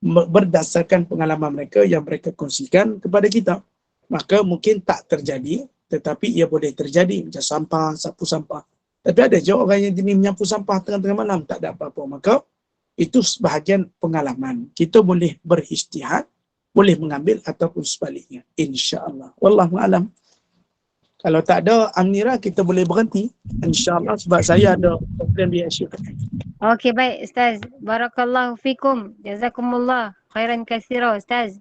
berdasarkan pengalaman mereka yang mereka kongsikan kepada kita. Maka mungkin tak terjadi, tetapi ia boleh terjadi. Macam sampah, sapu sampah. Tapi ada je orang yang jenis menyapu sampah tengah-tengah malam, tak ada apa-apa. Maka itu sebahagian pengalaman. Kita boleh beristihad, boleh mengambil ataupun sebaliknya. InsyaAllah. Wallahu a'lam. Kalau tak ada Amnira, kita boleh berhenti. InsyaAllah, sebab saya ada program di Asia. Okey, baik Ustaz. Barakallahu fikum. Jazakumullah khairan katsira Ustaz.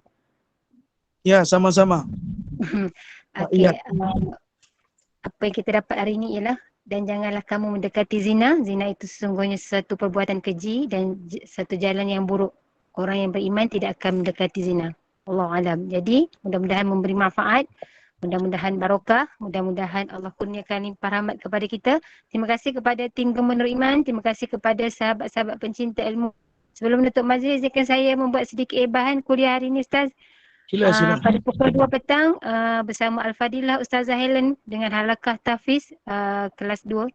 Ya, sama-sama. Okey, Ya. apa yang kita dapat hari ini ialah, dan janganlah kamu mendekati zina. Zina itu sesungguhnya satu perbuatan keji dan satu jalan yang buruk. Orang yang beriman tidak akan mendekati zina. Wallahu alam. Jadi, mudah-mudahan memberi manfaat. Mudah-mudahan barokah, mudah-mudahan Allah kurniakan limpah rahmat kepada kita. Terima kasih kepada tim Gemenur Iman, terima kasih kepada sahabat-sahabat pencinta ilmu. Sebelum menutup majlis, izinkan saya membuat sedikit ebahan kuliah hari ini Ustaz. Sila. Pada pukul 2 petang bersama Al-Fadilah Ustazah Helen dengan halakah tahfiz kelas 2,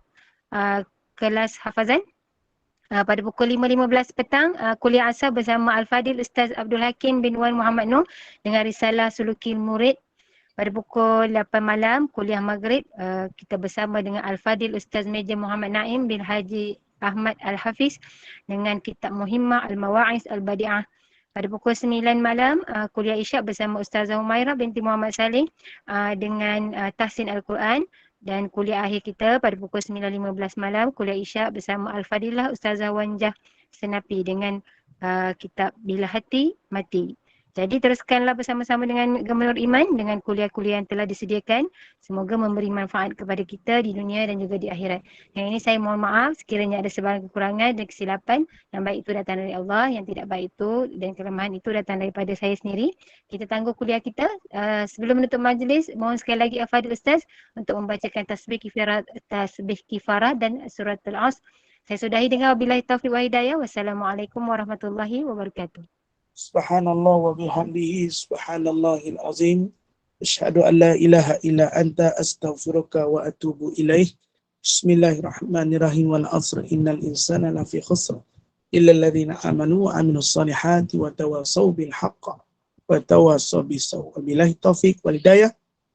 kelas hafazan. Pada pukul 5.15 petang kuliah asar bersama Al-Fadil Ustaz Abdul Hakim bin Wan Muhammad Nur dengan risalah Sulukil Murid. Pada pukul 8 malam kuliah maghrib kita bersama dengan Al-Fadil Ustaz Meja Muhammad Naim bin Haji Ahmad Al-Hafiz dengan kitab Muhimmah Al-Mawa'iz Al-Badi'ah. Pada pukul 9 malam kuliah Isyak bersama Ustazah Humairah binti Muhammad Saleh dengan tahsin Al-Quran. Dan kuliah akhir kita pada pukul 9.15 malam kuliah Isyak bersama Al-Fadilah Ustazah Wanjah Senapi dengan kitab Bila Hati Mati. Jadi teruskanlah bersama-sama dengan Gemenur Iman dengan kuliah-kuliah yang telah disediakan. Semoga memberi manfaat kepada kita di dunia dan juga di akhirat. Yang ini saya mohon maaf sekiranya ada sebarang kekurangan dan kesilapan. Yang baik itu datang dari Allah, yang tidak baik itu dan kelemahan itu datang daripada saya sendiri. Kita tangguh kuliah kita. Sebelum menutup majlis, mohon sekali lagi Al-Fadil Ustaz untuk membacakan tasbih kifarah dan suratul As. Saya sudahi dengan wabillahi taufiq wa hidayah. Wassalamualaikum warahmatullahi wabarakatuh. Subhanallah wa bihamdihi, subhanallahil azim. Asyhadu an la ilaha illa anta astaghfiruka wa atubu ilaih. Bismillahirrahmanirrahim. Wal 'asr innal insana lafi khusr illa alladhina amanu wa 'amilus solihati wa tawasaw bil haqq wa tawasaw bis sabr. Wabillahi taufiq wal hidayah.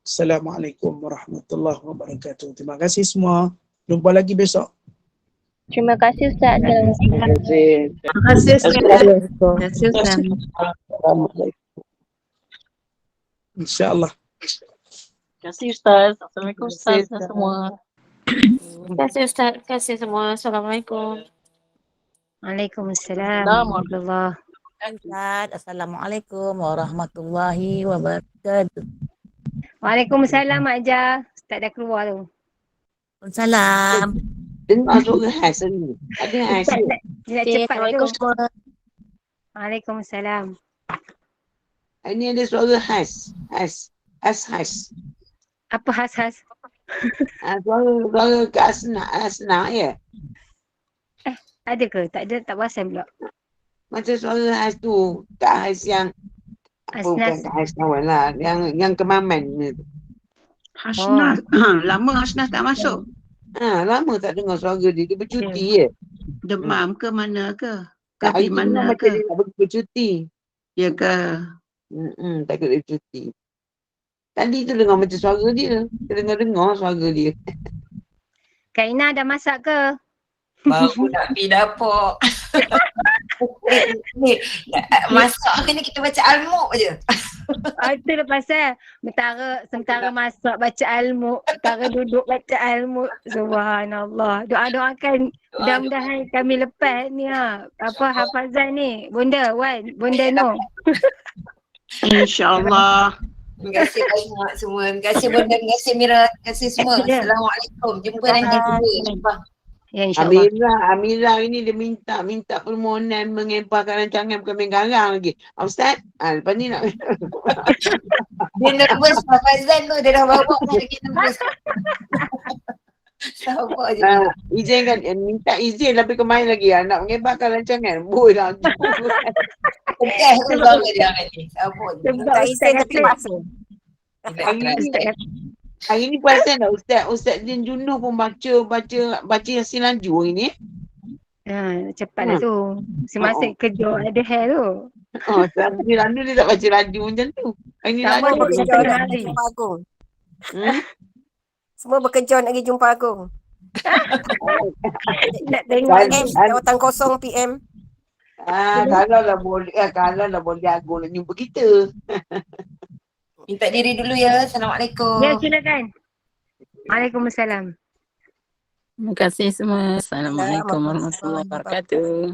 Assalamualaikum warahmatullahi wabarakatuh. Terima kasih semua. Jumpa lagi besok. Terima kasih Ustaz. Terima kasih. Terima kasih Ustaz. Terima kasih Ustaz. InsyaAllah. Terima kasih Ustaz. Assalamualaikum Ustaz semua. Terima kasih Ustaz. Terima kasih semua. Assalamualaikum. Waalaikumsalam warahmatullahi. Ustaz, Assalamualaikum warahmatullahi wabarakatuh. Waalaikumsalam Mak Jah. Ustaz dah keluar tu. Salam. Dengar suara khas ni. Ada khas Ustaz ni. dia nak Okay, cepat Assalamualaikum tu. semua. Waalaikumsalam. Ini ada suara khas. Khas. Apa khas-khas? Suara ke asna ya. Ada ke? Tak ada, tak perasan pula. Macam suara khas tu. Tak khas yang bukan Asnas. tak khas kawan lah. Yang kemaman ni. Hasnah. Lama Hasnah tak masuk. Lama tak dengar suara dia. Dia bercuti ya. Demam ke mana ke? Ke Hari pergi tu mana macam ke? dia nak pergi bercuti. Ya ke? Takut dia bercuti. Tadi tu dengar macam suara dia. Kita dengar suara dia. Kak Ina dah masak ke? Baru nak pergi dapur. Ni, masak ke ni kita baca al-Mulk je. Itu pasal sementara masak baca al-Mulk, sementara duduk baca al-Mulk. Subhanallah. Doakan mudah-mudahan kami lepas ni hafazan ni. Bunda Wan, Bunda No. InsyaAllah. Terima kasih banyak semua. Terima kasih Bunda, terima kasih Mira, terima kasih semua. Ya. Assalamualaikum. Jumpa nanti juga. Ya insyaAllah. Amira ini dia minta permohonan mengebahkan rancangan bukan main garang lagi. Ustaz, lepas ni nak Dia nervous Fazan tu, dia dah bawa lagi nervous. Sabar je. izinkan, minta izin tapi kemarin lagi nak mengebahkan rancangan. Boy dah. Tegas tu suara dia nanti. Sabar je. Sebab Ustaz kata, Hari ni perasan tak Ustaz Din Junuh pun baca Yasin Laju hari ni. cepatlah tu. Semasa kerja ada hair tu. Yasin Laju dia tak baca laju macam tu. Hari ni Sama laju. dia Berkejauh Hari. nak pergi jumpa Agung. Hmm? Semua berkejauh nak pergi jumpa Agung. Nak tengok ni. Jawatan kosong PM. Kalau lah boleh Agung nak jumpa kita. Minta diri dulu ya. Assalamualaikum. Ya silakan. Waalaikumsalam. Terima kasih semua. Assalamualaikum warahmatullahi wabarakatuh.